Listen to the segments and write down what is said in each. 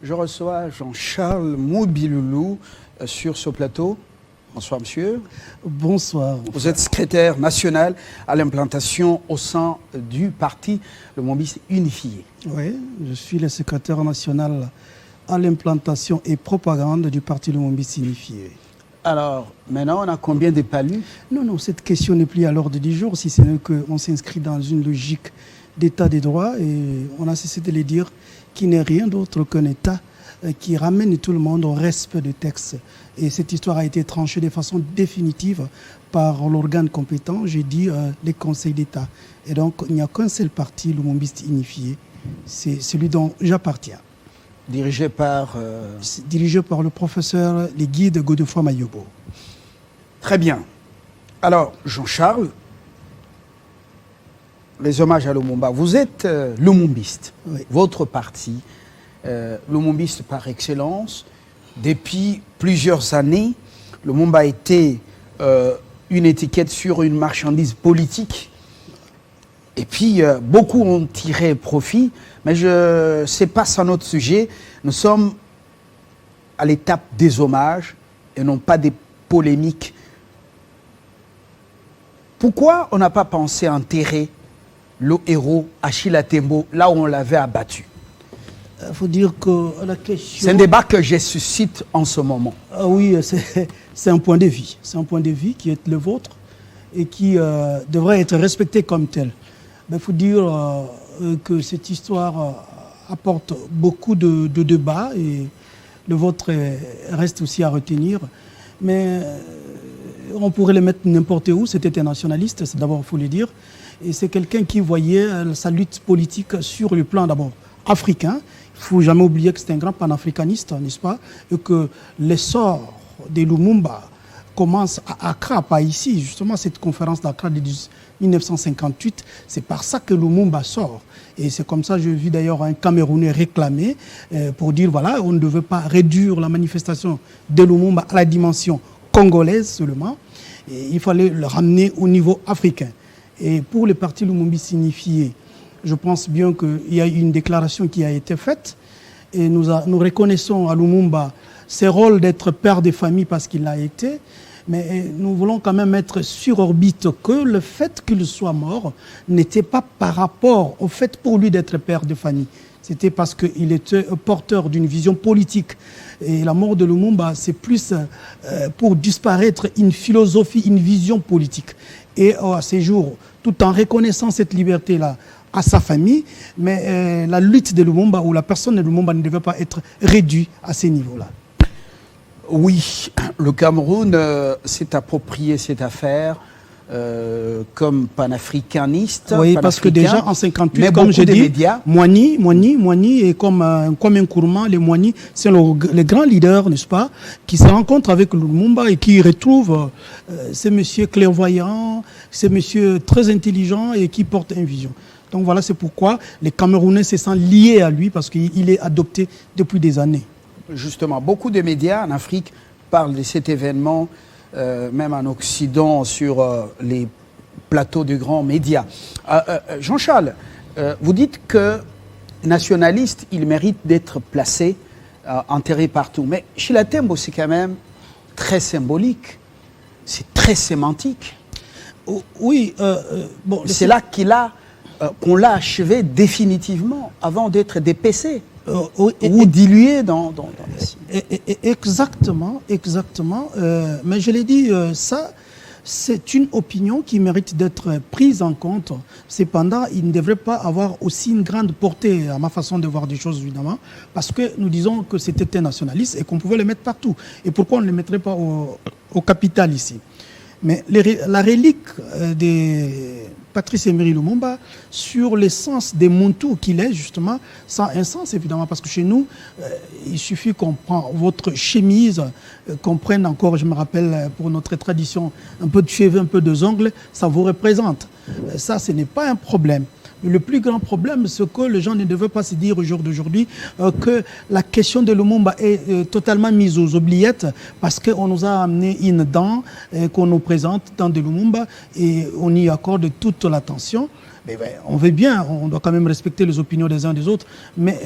Je reçois Jean-Charles Moubiloulou sur ce plateau. Bonsoir, monsieur. Bonsoir. Vous êtes secrétaire national à l'implantation au sein du parti Le Mombiste Unifié. Oui, je suis le secrétaire national à l'implantation et propagande du parti Le Mombiste Unifié. Alors, maintenant, on a combien de palus? Non, cette question n'est plus à l'ordre du jour, si ce n'est qu'on s'inscrit dans une logique d'état des droits et on a cessé de le dire, qui n'est rien d'autre qu'un état qui ramène tout le monde au respect des textes. Et cette histoire a été tranchée de façon définitive par l'organe compétent, j'ai dit les conseils d'État. Et donc, il n'y a qu'un seul parti, le Mombiste Unifié, c'est celui dont j'appartiens. Dirigé par Dirigé par le professeur, le guide Godefroid Mayobo. Très bien. Alors, Jean-Charles, les hommages à Lumumba. Vous êtes Lumumbiste, Oui. votre parti, Lumumbiste par excellence. Depuis plusieurs années, Lumumba a été une étiquette sur une marchandise politique. Et puis, beaucoup ont tiré profit, mais je sais pas, c'est un autre sujet. Nous sommes à l'étape des hommages et non pas des polémiques. Pourquoi on n'a pas pensé enterrer le héros Achille Tembo là où on l'avait abattu? Il faut dire que la question... C'est un débat que je suscite en ce moment. Ah oui, c'est un point de vue. C'est un point de vue qui est le vôtre et qui devrait être respecté comme tel. Il faut dire que cette histoire apporte beaucoup de débats et le vôtre reste aussi à retenir. Mais on pourrait le mettre n'importe où. C'était un nationaliste, c'est d'abord, il faut le dire. Et c'est quelqu'un qui voyait sa lutte politique sur le plan d'abord africain. Il ne faut jamais oublier que c'est un grand panafricaniste, n'est-ce pas? Et que l'essor de Lumumba commence à Accra, pas ici. Justement, cette conférence d'Accra de 1958, c'est par ça que Lumumba sort. Et c'est comme ça que j'ai vu d'ailleurs un Camerounais réclamer pour dire, voilà, on ne devait pas réduire la manifestation de Lumumba à la dimension congolaise seulement. Et il fallait le ramener au niveau africain. Et pour le parti Lumumbiste Unifié, je pense bien qu'il y a une déclaration qui a été faite. Et nous reconnaissons à Lumumba ses rôles d'être père de famille parce qu'il l'a été. Mais nous voulons quand même mettre sur orbite que le fait qu'il soit mort n'était pas par rapport au fait pour lui d'être père de famille. C'était parce qu'il était porteur d'une vision politique. Et la mort de Lumumba, c'est plus pour disparaître une philosophie, une vision politique. Et à ces jours, tout en reconnaissant cette liberté-là à sa famille, mais la lutte de Lumumba ou la personne de Lumumba ne devait pas être réduite à ces niveaux-là. Oui, le Cameroun s'est approprié cette affaire comme panafricaniste. Oui, parce que déjà en 58, comme je dis, médias... Moigny est comme un Nkrumah. Les Moigny, c'est les grands leaders, n'est-ce pas, qui se rencontrent avec Lumumba et qui retrouvent ces messieurs clairvoyants, ces messieurs très intelligents et qui portent une vision. Donc voilà, c'est pourquoi les Camerounais se sentent liés à lui parce qu'il est adopté depuis des années. Justement, beaucoup de médias en Afrique parlent de cet événement, même en Occident, sur les plateaux de grands médias. Jean-Charles, vous dites que nationaliste, il mérite d'être placé, enterré partout. Mais Achille Tembo, c'est quand même très symbolique, c'est très sémantique. Oui, bon, c'est là qu'on l'a achevé définitivement, avant d'être dépécé. Ou dilué dans Exactement. Mais je l'ai dit, ça, c'est une opinion qui mérite d'être prise en compte. Cependant, il ne devrait pas avoir aussi une grande portée, à ma façon de voir des choses, évidemment, parce que nous disons que c'était un nationaliste et qu'on pouvait le mettre partout. Et pourquoi on ne le mettrait pas au capital ici? Mais la relique de Patrice Emery Lumumba sur l'essence des Muntu qu'il est, justement, ça a un sens, évidemment, parce que chez nous, il suffit qu'on prenne votre chemise, qu'on prenne encore, je me rappelle, pour notre tradition, un peu de cheveux, un peu de ongles, ça vous représente. Ça, ce n'est pas un problème. Le plus grand problème, c'est que les gens ne devaient pas se dire au jour d'aujourd'hui que la question de Lumumba est totalement mise aux oubliettes parce qu'on nous a amené une dent qu'on nous présente dans de Lumumba et on y accorde toute l'attention. Mais on veut bien, on doit quand même respecter les opinions des uns des autres, mais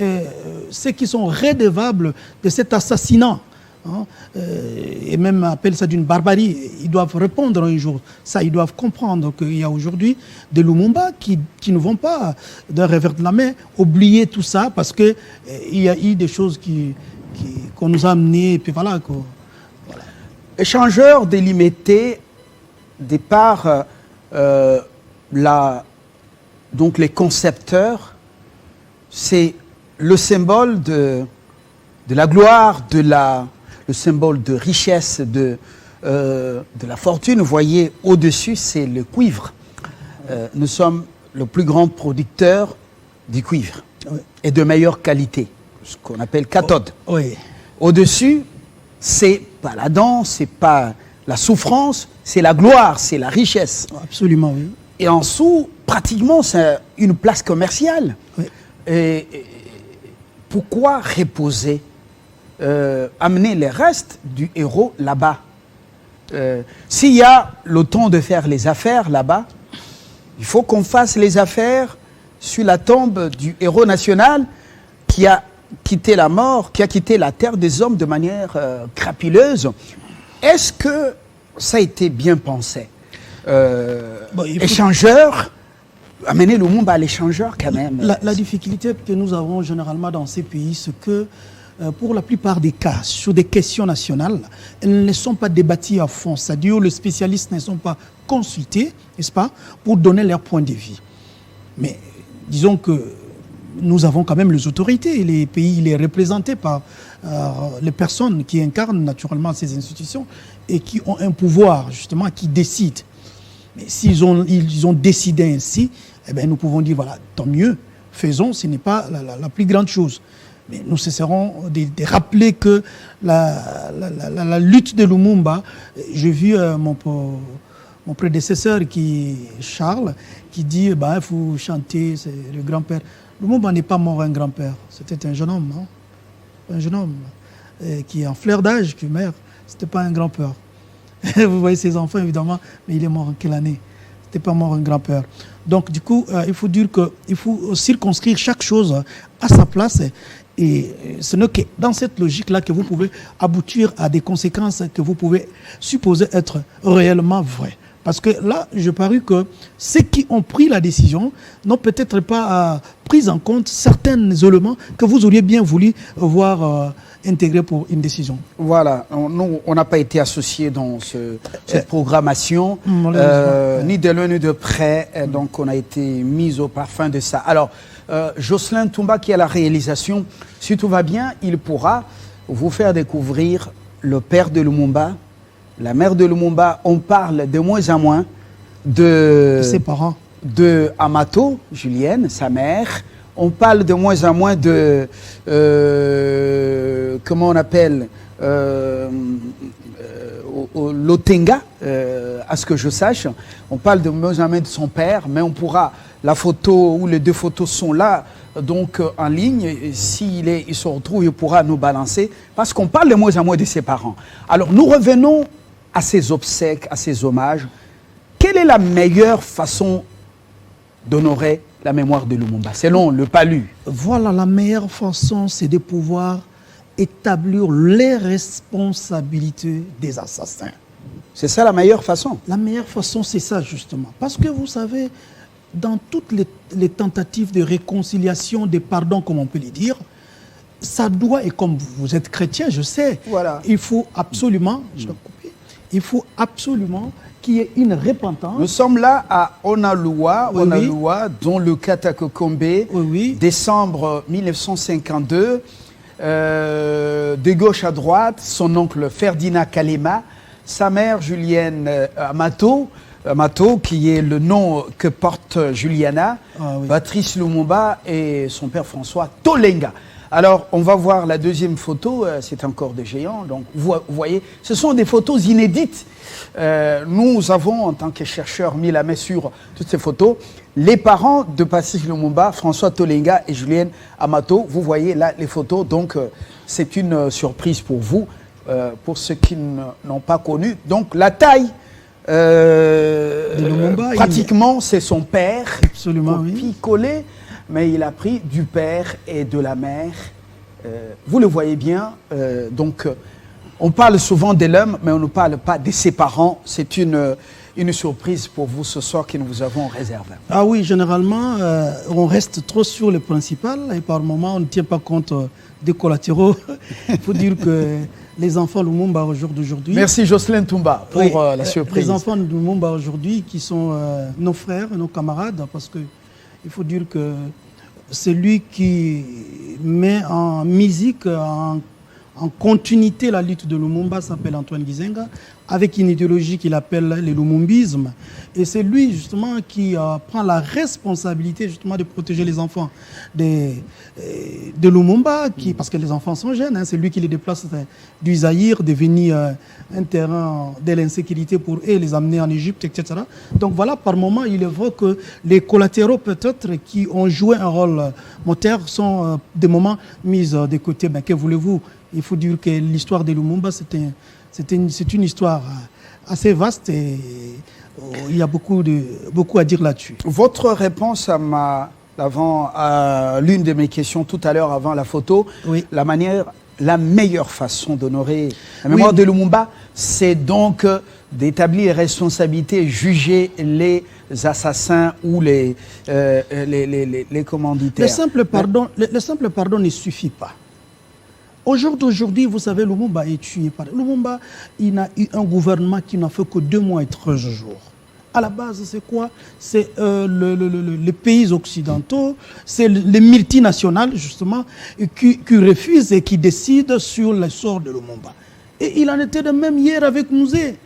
ceux qui sont redevables de cet assassinat, hein, et même appellent ça d'une barbarie, ils doivent répondre un jour. Ça, ils doivent comprendre qu'il y a aujourd'hui des Lumumba qui ne vont pas d'un revers de la main oublier tout ça parce qu'il y a eu des choses qu'on nous a amenées, et puis voilà. Voilà. Échangeur délimité, départ, donc les concepteurs, c'est le symbole de la gloire, le symbole de richesse, de la fortune. Vous voyez, au-dessus, c'est le cuivre. Nous sommes le plus grand producteur du cuivre, oui, et de meilleure qualité, ce qu'on appelle cathode. Oh, oui. Au-dessus, c'est pas la danse, c'est pas la souffrance, c'est la gloire, c'est la richesse. Absolument, oui. Et en dessous, pratiquement, c'est une place commerciale. Oui. Et pourquoi reposer, amener les restes du héros là-bas? S'il y a le temps de faire les affaires là-bas, il faut qu'on fasse les affaires sur la tombe du héros national qui a quitté la mort, qui a quitté la terre des hommes de manière crapuleuse. Est-ce que ça a été bien pensé? Échangeur, amener Lumumba à l'échangeur quand même. La difficulté que nous avons généralement dans ces pays, c'est que pour la plupart des cas, sur des questions nationales, elles ne sont pas débattues à fond. C'est-à-dire les spécialistes ne sont pas consultés, n'est-ce pas, pour donner leur point de vue. Mais disons que nous avons quand même les autorités, les pays, les représentés par les personnes qui incarnent naturellement ces institutions et qui ont un pouvoir, justement, qui décident. Mais s'ils ont décidé ainsi, eh bien, nous pouvons dire, voilà, tant mieux, faisons, ce n'est pas la plus grande chose. Mais nous cesserons de rappeler que la lutte de Lumumba, j'ai vu mon prédécesseur, Charles, qui dit, il faut chanter, c'est le grand-père. Lumumba n'est pas mort un grand-père, c'était un jeune homme, non? Un jeune homme qui est en fleur d'âge, qui meurt, c'était pas un grand-père. Vous voyez ses enfants, évidemment, mais il est mort en quelle année? C'était pas mort un grand-père. Donc, du coup, il faut dire qu'il faut circonscrire chaque chose à sa place. Et ce n'est que dans cette logique-là que vous pouvez aboutir à des conséquences que vous pouvez supposer être réellement vraies. Parce que là, je parie que ceux qui ont pris la décision n'ont peut-être pas pris en compte certains éléments que vous auriez bien voulu voir intégrés pour une décision. Voilà, nous, on n'a pas été associés dans cette programmation, ni de loin ni de près, donc on a été mis au parfum de ça. Alors, Jocelyn Toumba, qui est à la réalisation, si tout va bien, il pourra vous faire découvrir le père de Lumumba, la mère de Lumumba. On parle de moins en moins de ses parents, de Amato, Julienne, sa mère. On parle de moins en moins de comment on appelle Lotenga, à ce que je sache. On parle de moins en moins de son père, mais on pourra, la photo ou les deux photos sont là, donc en ligne. S'il se retrouve, il pourra nous balancer, parce qu'on parle de moins en moins de ses parents. Alors nous revenons à ces obsèques, à ces hommages. Quelle est la meilleure façon d'honorer la mémoire de Lumumba, selon le Palu? Voilà, la meilleure façon, c'est de pouvoir établir les responsabilités des assassins. C'est ça la meilleure façon? La meilleure façon, c'est ça justement. Parce que vous savez, dans toutes les tentatives de réconciliation, de pardon, comme on peut le dire, ça doit, et comme vous êtes chrétien, je sais, voilà, il faut absolument, il faut absolument qu'il y ait une repentance. Nous sommes là à Onaloua, oui, Onaloua, dont le Katakokombe, oui, oui, décembre 1952. De gauche à droite, son oncle Ferdinand Kalema, sa mère Julienne Amato, qui est le nom que porte Juliana, oui, Patrice Lumumba, et son père François Tolenga. Alors, on va voir la deuxième photo, c'est un corps de géant, donc vous voyez, ce sont des photos inédites. Nous avons, en tant que chercheurs, mis la main sur toutes ces photos. Les parents de Patrice Lumumba, François Tolenga et Julienne Amato, vous voyez là les photos, donc c'est une surprise pour vous, pour ceux qui n'ont pas connu. Donc la taille De Lumumba, pratiquement, c'est son père. Absolument, oui. Picolé, mais il a pris du père et de la mère. Vous le voyez bien. Donc, on parle souvent de l'homme, mais on ne parle pas de ses parents. C'est une surprise pour vous ce soir que nous vous avons réservée. Ah oui, généralement, on reste trop sur le principal et par moments, on ne tient pas compte des collatéraux. Il faut dire que les enfants Lumumba aujourd'hui... Merci Jocelyn Toumba pour oui, la surprise. Les enfants de Lumumba aujourd'hui qui sont nos frères, nos camarades, parce que il faut dire que c'est lui qui met en musique, en continuité la lutte de Lumumba, s'appelle Antoine Gizenga, avec une idéologie qu'il appelle le lumumbisme. Et c'est lui justement qui prend la responsabilité justement de protéger les enfants de Lumumba, parce que les enfants sont jeunes, hein, c'est lui qui les déplace du Zaïre, devenir un terrain de l'insécurité pour eux, les amener en Égypte, etc. Donc voilà, par moment, il évoque les collatéraux peut-être qui ont joué un rôle moteur sont des moments mis de côté. Ben, que voulez-vous? Il faut dire que l'histoire de Lumumba, c'est une histoire assez vaste et il y a beaucoup à dire là-dessus. Votre réponse à l'une de mes questions tout à l'heure avant la photo, oui. La meilleure façon d'honorer la mémoire de Lumumba, c'est donc d'établir les responsabilités, juger les assassins ou les commanditaires. Le simple pardon ne suffit pas. Aujourd'hui, vous savez, Lumumba est tué par... Lumumba, il n'a eu un gouvernement qui n'a fait que 2 mois et 13 jours. À la base, c'est quoi? C'est les pays occidentaux, c'est les multinationales, justement, qui refusent et qui décident sur le sort de Lumumba. Et il en était de même hier avec Mouzé.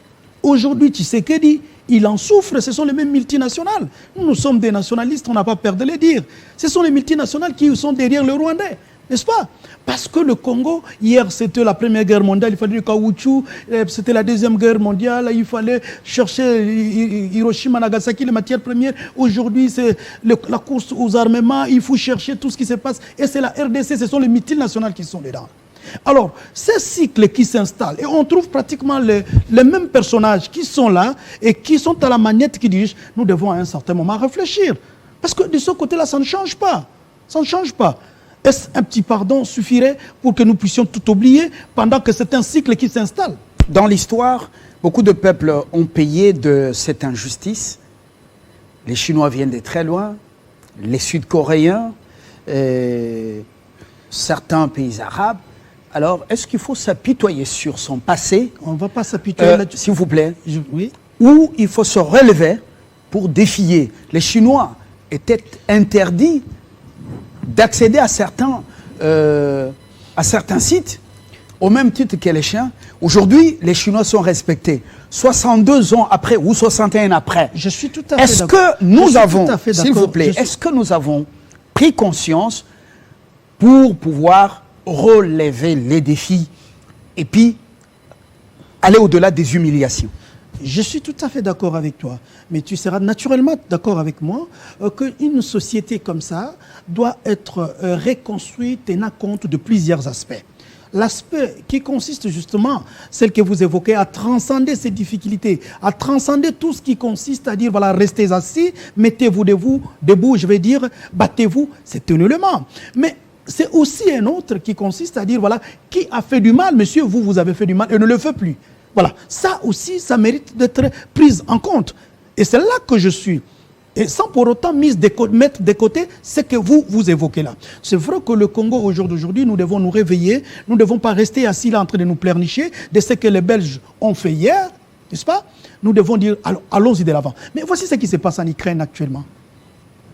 Aujourd'hui, Tshisekedi, il en souffre, ce sont les mêmes multinationales. Nous sommes des nationalistes, on n'a pas peur de le dire. Ce sont les multinationales qui sont derrière le Rwandais. N'est-ce pas? Parce que le Congo, hier c'était la première guerre mondiale, il fallait du caoutchouc, c'était la deuxième guerre mondiale, il fallait chercher Hiroshima, Nagasaki, les matières premières. Aujourd'hui c'est la course aux armements, il faut chercher tout ce qui se passe. Et c'est la RDC, ce sont les multinationales qui sont dedans. Alors, ces cycles qui s'installent, et on trouve pratiquement les mêmes personnages qui sont là et qui sont à la manette qui dirigent, nous devons à un certain moment réfléchir. Parce que de ce côté-là, ça ne change pas. Ça ne change pas. Est-ce un petit pardon suffirait pour que nous puissions tout oublier pendant que c'est un cycle qui s'installe? Dans l'histoire, beaucoup de peuples ont payé de cette injustice. Les Chinois viennent de très loin, les Sud-Coréens, certains pays arabes. Alors, est-ce qu'il faut s'apitoyer sur son passé? On ne va pas s'apitoyer là-dessus. S'il vous plaît. Oui. Ou il faut se relever pour défier. Les Chinois étaient interdits d'accéder à certains sites, au même titre que les chiens. Aujourd'hui, les Chinois sont respectés. 62 ans après ou 61 après. Je suis tout à fait Est-ce que nous avons, s'il vous plaît, est-ce que nous avons pris conscience pour pouvoir relever les défis et puis aller au-delà des humiliations? Je suis tout à fait d'accord avec toi, mais tu seras naturellement d'accord avec moi qu'une société comme ça doit être reconstruite tenant compte de plusieurs aspects. L'aspect qui consiste justement, celle que vous évoquez, à transcender ces difficultés, à transcender tout ce qui consiste à dire, voilà, restez assis, mettez-vous debout, je vais dire, battez-vous, c'est un élément. Mais c'est aussi un autre qui consiste à dire, voilà, qui a fait du mal, monsieur, vous avez fait du mal et ne le fait plus. Voilà, ça aussi, ça mérite d'être pris en compte. Et c'est là que je suis. Et sans pour autant mettre de côté ce que vous évoquez là. C'est vrai que le Congo, aujourd'hui, nous devons nous réveiller. Nous ne devons pas rester assis là en train de nous pleurnicher de ce que les Belges ont fait hier, n'est-ce pas? Nous devons dire, allons-y de l'avant. Mais voici ce qui se passe en Ukraine actuellement.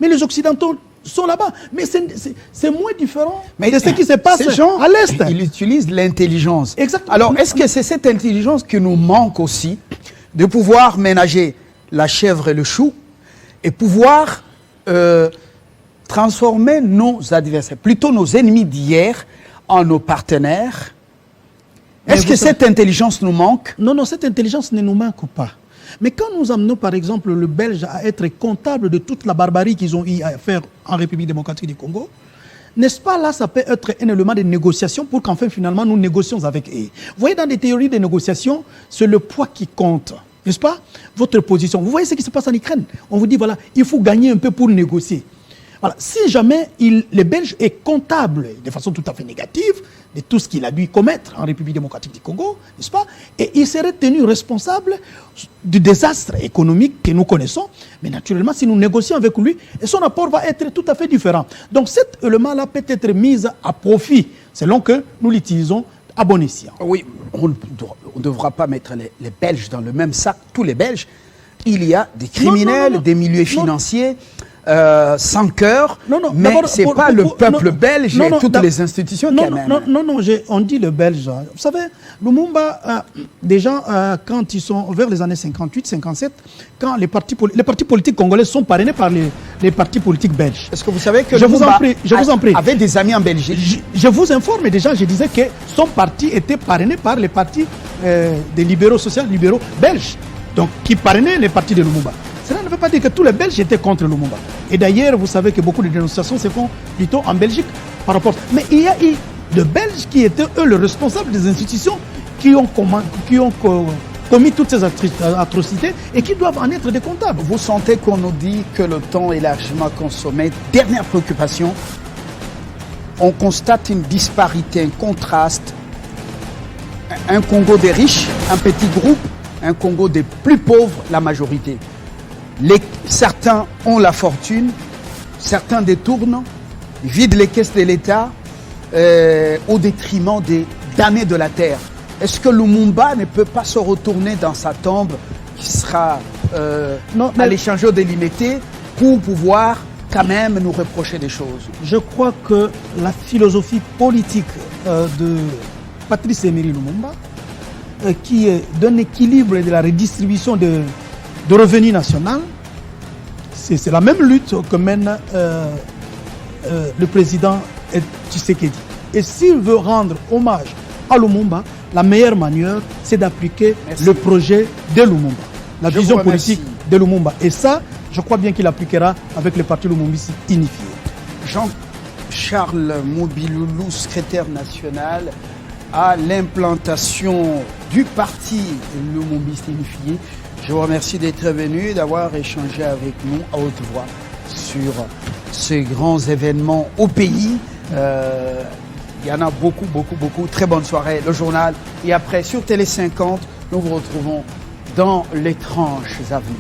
Mais les Occidentaux sont là-bas. Mais c'est moins différent de ce qui se passe à l'Est. Ils utilisent l'intelligence. Exactement. Alors, est-ce que c'est cette intelligence qui nous manque aussi, de pouvoir ménager la chèvre et le chou, et pouvoir transformer nos adversaires, plutôt nos ennemis d'hier, en nos partenaires? Est-ce que cette intelligence nous manque? Non, cette intelligence ne nous manque pas. Mais quand nous amenons par exemple le Belge à être comptable de toute la barbarie qu'ils ont eu à faire en République démocratique du Congo, n'est-ce pas là, ça peut être un élément de négociation pour qu'enfin finalement nous négocions avec eux. Vous voyez, dans les théories de négociation, c'est le poids qui compte. n'est-ce pas, votre position. Vous voyez ce qui se passe en Ukraine. On vous dit, voilà, il faut gagner un peu pour négocier. Voilà. Si jamais les Belges est comptable de façon tout à fait négative de tout ce qu'il a dû commettre en République démocratique du Congo, n'est-ce pas, et il serait tenu responsable du désastre économique que nous connaissons, mais naturellement, si nous négocions avec lui, son apport va être tout à fait différent. Donc cet élément-là peut être mis à profit, selon que nous l'utilisons à bon escient. Oui, on ne devra pas mettre les Belges dans le même sac, tous les Belges. Il y a des criminels, des milieux financiers, sans cœur, mais ce n'est pas le peuple belge et toutes les institutions quand même. Non, on dit le Belge. Vous savez, Lumumba, déjà, quand ils sont vers les années 58, 57, quand les partis politiques congolais sont parrainés par les partis politiques belges. Est-ce que vous savez que je vous en prie, avait des amis en Belgique? Je vous informe déjà, je disais que son parti était parrainé par les partis des libéraux, social-libéraux belges, donc qui parrainaient les partis de Lumumba. Cela ne veut pas dire que tous les Belges étaient contre Lumumba. Et d'ailleurs, vous savez que beaucoup de dénonciations se font plutôt en Belgique par rapport. Mais il y a eu de Belges qui étaient, eux, les responsables des institutions qui ont commis toutes ces atrocités et qui doivent en être des comptables. Vous sentez qu'on nous dit que le temps est largement consommé. Dernière préoccupation, on constate une disparité, un contraste. Un Congo des riches, un petit groupe, un Congo des plus pauvres, la majorité. Certains ont la fortune, certains détournent, vident les caisses de l'État au détriment des damnés de la terre. Est-ce que Lumumba ne peut pas se retourner dans sa tombe qui sera à l'échangeur délimité pour pouvoir quand même nous reprocher des choses? Je crois que la philosophie politique de Patrice Emery Lumumba, qui est d'un équilibre et de la redistribution de revenus national, c'est la même lutte que mène le président Tshisekedi. Et s'il veut rendre hommage à Lumumba, la meilleure manière, c'est d'appliquer le projet de Lumumba, la vision politique de Lumumba. Et ça, je crois bien qu'il appliquera avec le parti Lumumbiste unifié. Jean-Charles Mobiloulou, secrétaire national à l'implantation du parti Lumumbiste unifié. Je vous remercie d'être venu et d'avoir échangé avec nous à haute voix sur ces grands événements au pays. Il y en a beaucoup. Très bonne soirée, le journal. Et après, sur Télé 50, nous vous retrouvons dans les tranches à venir.